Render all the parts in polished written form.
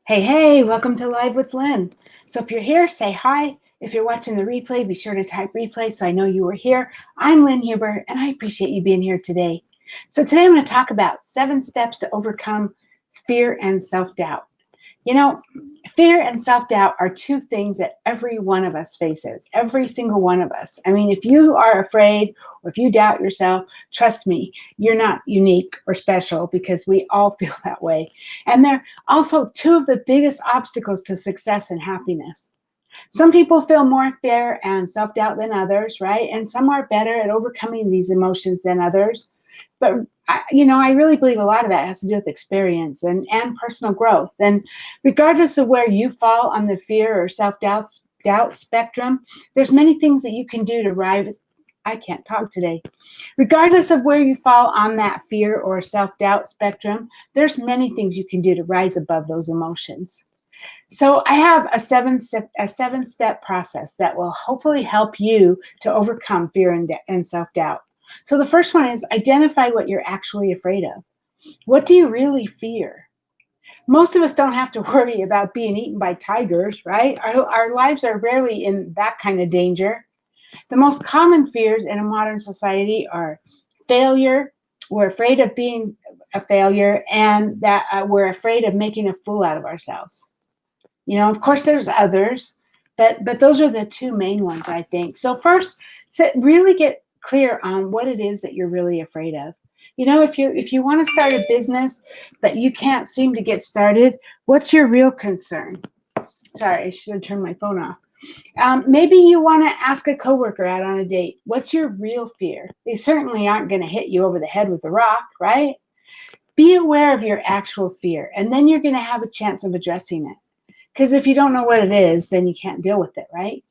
Hey, hey, welcome to Live with Lynn. So if you're here, say hi. If you're watching the replay, be sure to type replay so I know you were here. I'm Lynn Huber, and I appreciate you being here today. So today I'm going to talk about 7 steps to overcome fear and self-doubt. You know, fear and self-doubt are 2 things that every one of us faces, every single one of us. I mean, if you are afraid or if you doubt yourself, trust me, you're not unique or special because we all feel that way. And they're also 2 of the biggest obstacles to success and happiness. Some people feel more fear and self-doubt than others, right? And some are better at overcoming these emotions than others. But I really believe a lot of that has to do with experience and personal growth. And regardless of where you fall on the fear or self-doubt spectrum, there's many things that you can do to rise. I can't talk today. Regardless of where you fall on that fear or self-doubt spectrum, there's many things you can do to rise above those emotions. So I have a 7-step process that will hopefully help you to overcome fear and self-doubt. So the first one is identify what you're actually afraid of. What do you really fear? Most of us don't have to worry about being eaten by tigers, right? Our lives are rarely in that kind of danger. The most common fears in a modern society are failure. We're afraid of being a failure, and that we're afraid of making a fool out of ourselves. Of course, there's others, but those are the 2 main ones, I think. So first, really get clear on what it is that you're really afraid of. If you want to start a business, but you can't seem to get started, what's your real concern? Sorry, I should have turned my phone off. Maybe you want to ask a coworker out on a date. What's your real fear? They certainly aren't going to hit you over the head with a rock, right? Be aware of your actual fear, and then you're going to have a chance of addressing it. Because if you don't know what it is, then you can't deal with it, right?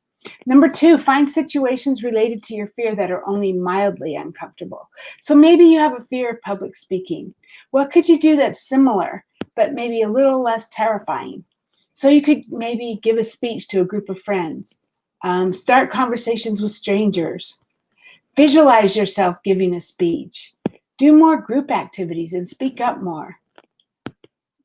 Number 2, find situations related to your fear that are only mildly uncomfortable. So maybe you have a fear of public speaking. What could you do that's similar, but maybe a little less terrifying? So you could maybe give a speech to a group of friends, start conversations with strangers, visualize yourself giving a speech, do more group activities and speak up more.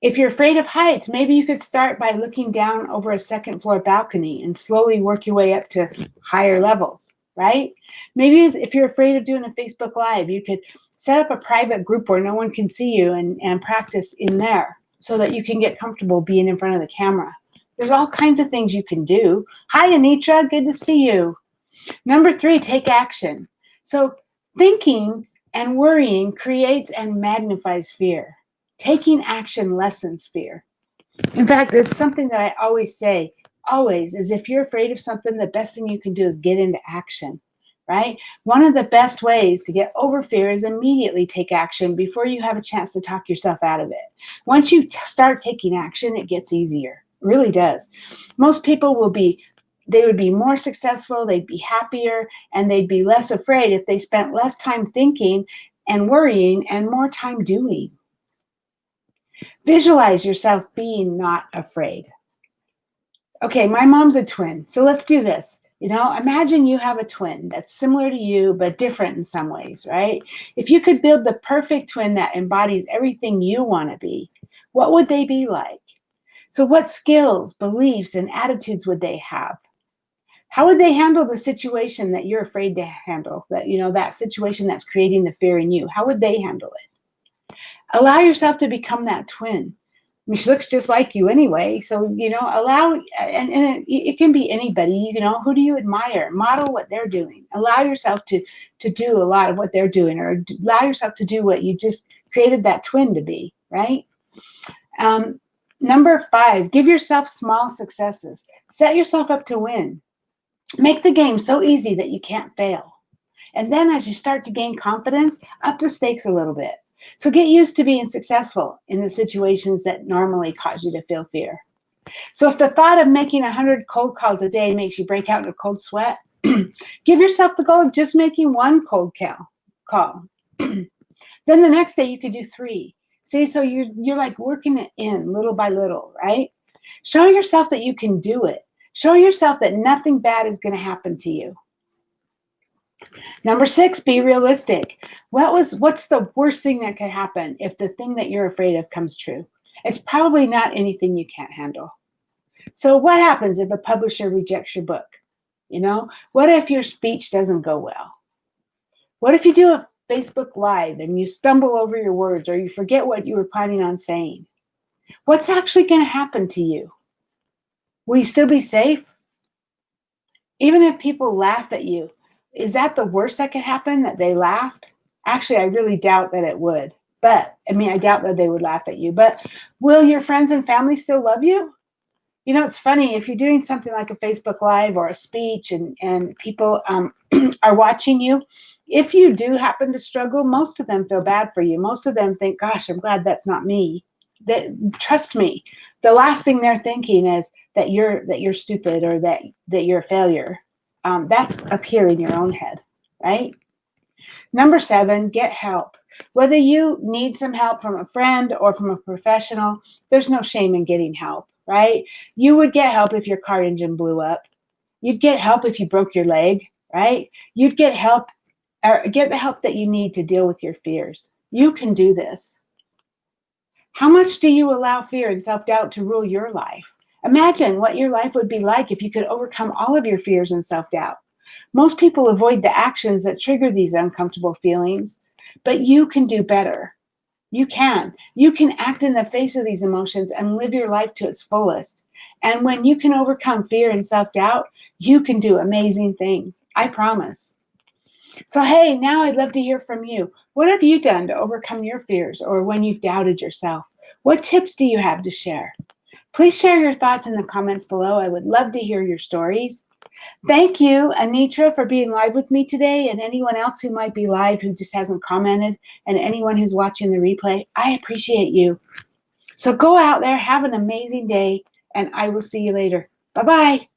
If you're afraid of heights, maybe you could start by looking down over a 2nd floor balcony and slowly work your way up to higher levels, right? Maybe if you're afraid of doing a Facebook Live, you could set up a private group where no one can see you and practice in there so that you can get comfortable being in front of the camera. There's all kinds of things you can do. Hi, Anitra, good to see you. Number 3, take action. So thinking and worrying creates and magnifies fear. Taking action lessens fear. In fact, it's something that I always say, always, is if you're afraid of something, the best thing you can do is get into action, right? One of the best ways to get over fear is immediately take action before you have a chance to talk yourself out of it. Once you start taking action, it gets easier. It really does. Most people would be more successful, they'd be happier, and they'd be less afraid if they spent less time thinking and worrying and more time doing. Visualize yourself being not afraid. Okay, my mom's a twin, so let's do this. Imagine you have a twin that's similar to you, but different in some ways, right? If you could build the perfect twin that embodies everything you want to be, what would they be like? So what skills, beliefs, and attitudes would they have? How would they handle the situation that you're afraid to handle? That situation that's creating the fear in you. How would they handle it? Allow yourself to become that twin. I mean, she looks just like you anyway. So, allow, and it can be anybody, who do you admire? Model what they're doing. Allow yourself to do a lot of what they're doing, or allow yourself to do what you just created that twin to be, right? Number 5, give yourself small successes. Set yourself up to win. Make the game so easy that you can't fail. And then as you start to gain confidence, up the stakes a little bit. So get used to being successful in the situations that normally cause you to feel fear. So if the thought of making 100 cold calls a day makes you break out in a cold sweat, give yourself the goal of just making 1 cold call. Then the next day you could do 3. See, so you're like working it in little by little, right? Show yourself that you can do it. Show yourself that nothing bad is going to happen to you. Number 6, be realistic. What's the worst thing that could happen if the thing that you're afraid of comes true? It's probably not anything you can't handle. So what happens if a publisher rejects your book? What if your speech doesn't go well? What if you do a Facebook Live and you stumble over your words or you forget what you were planning on saying? What's actually going to happen to you? Will you still be safe? Even if people laugh at you, is that the worst that could happen, that they laughed? Actually, I really doubt that it would. I doubt that they would laugh at you. But will your friends and family still love you? It's funny, if you're doing something like a Facebook Live or a speech and people are watching you, if you do happen to struggle, most of them feel bad for you. Most of them think, gosh, I'm glad that's not me. Trust me, the last thing they're thinking is that you're stupid or that you're a failure. That's up here in your own head, right? Number 7, get help. Whether you need some help from a friend or from a professional, there's no shame in getting help, right? You would get help if your car engine blew up. You'd get help if you broke your leg, right? You'd get help, or get the help that you need to deal with your fears. You can do this. How much do you allow fear and self-doubt to rule your life? Imagine what your life would be like if you could overcome all of your fears and self-doubt. Most people avoid the actions that trigger these uncomfortable feelings, but you can do better. You can. You can act in the face of these emotions and live your life to its fullest. And when you can overcome fear and self-doubt, you can do amazing things. I promise. So, hey, now I'd love to hear from you. What have you done to overcome your fears or when you've doubted yourself? What tips do you have to share? Please share your thoughts in the comments below. I would love to hear your stories. Thank you, Anitra, for being live with me today, and anyone else who might be live who just hasn't commented, and anyone who's watching the replay. I appreciate you. So go out there, have an amazing day, and I will see you later. Bye-bye.